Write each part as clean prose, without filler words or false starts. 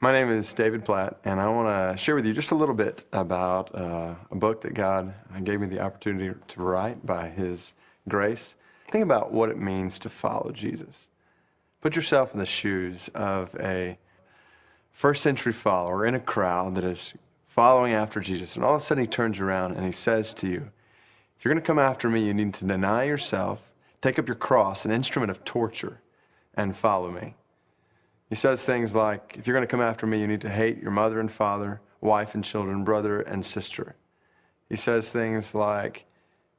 My name is David Platt, and I want to share with you just a little bit about a book that God gave me the opportunity to write by His grace. Think about what it means to follow Jesus. Put yourself in the shoes of a first century follower in a crowd that is following after Jesus, and all of a sudden He turns around and He says to you, if you're going to come after me, you need to deny yourself, take up your cross, an instrument of torture, and follow me. He says things like, if you're going to come after me, you need to hate your mother and father, wife and children, brother and sister. He says things like,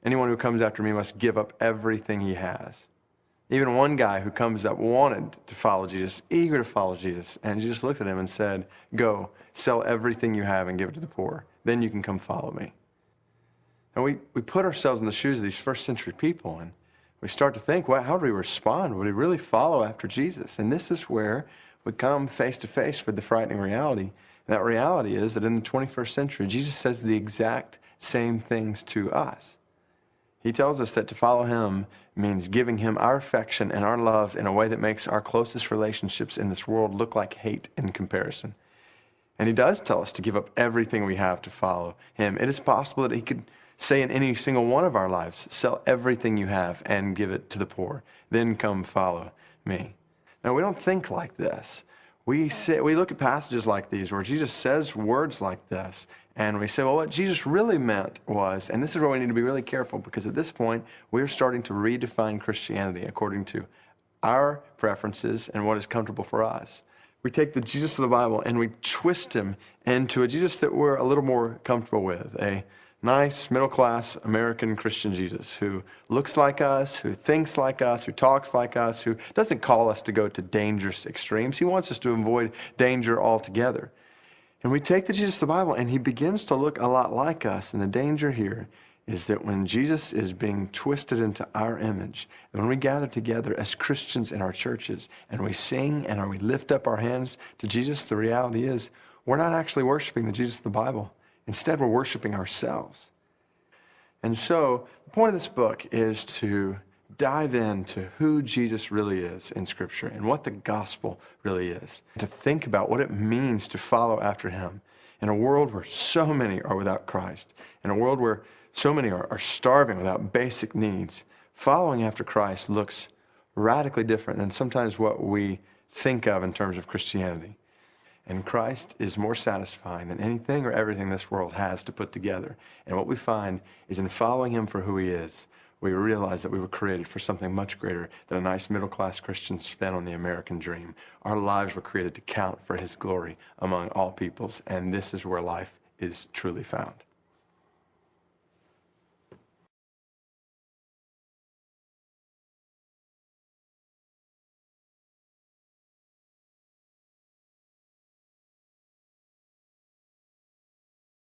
anyone who comes after me must give up everything he has. Even one guy who comes up wanted to follow Jesus, eager to follow Jesus, and Jesus looked at him and said, go, sell everything you have and give it to the poor. Then you can come follow me. And we put ourselves in the shoes of these first century people, and we start to think, well, how do we respond? Would we really follow after Jesus? And this is where we come face to face with the frightening reality. And that reality is that in the 21st century, Jesus says the exact same things to us. He tells us that to follow Him means giving Him our affection and our love in a way that makes our closest relationships in this world look like hate in comparison. And He does tell us to give up everything we have to follow Him. It is possible that He could say in any single one of our lives, sell everything you have and give it to the poor. Then come follow me. Now, we don't think like this. We look at passages like these where Jesus says words like this, and we say, well, what Jesus really meant was, and this is where we need to be really careful, because at this point, we're starting to redefine Christianity according to our preferences and what is comfortable for us. We take the Jesus of the Bible and we twist Him into a Jesus that we're a little more comfortable with, a nice, middle-class American Christian Jesus who looks like us, who thinks like us, who talks like us, who doesn't call us to go to dangerous extremes. He wants us to avoid danger altogether. And we take the Jesus of the Bible and He begins to look a lot like us. And the danger here is that when Jesus is being twisted into our image, and when we gather together as Christians in our churches and we sing and we lift up our hands to Jesus, the reality is we're not actually worshiping the Jesus of the Bible. Instead, we're worshiping ourselves. And so the point of this book is to dive into who Jesus really is in Scripture and what the gospel really is. To think about what it means to follow after Him in a world where so many are without Christ, in a world where so many are starving without basic needs. Following after Christ looks radically different than sometimes what we think of in terms of Christianity. And Christ is more satisfying than anything or everything this world has to put together. And what we find is in following Him for who He is, we realize that we were created for something much greater than a nice middle-class Christian spin on the American dream. Our lives were created to count for His glory among all peoples, and this is where life is truly found.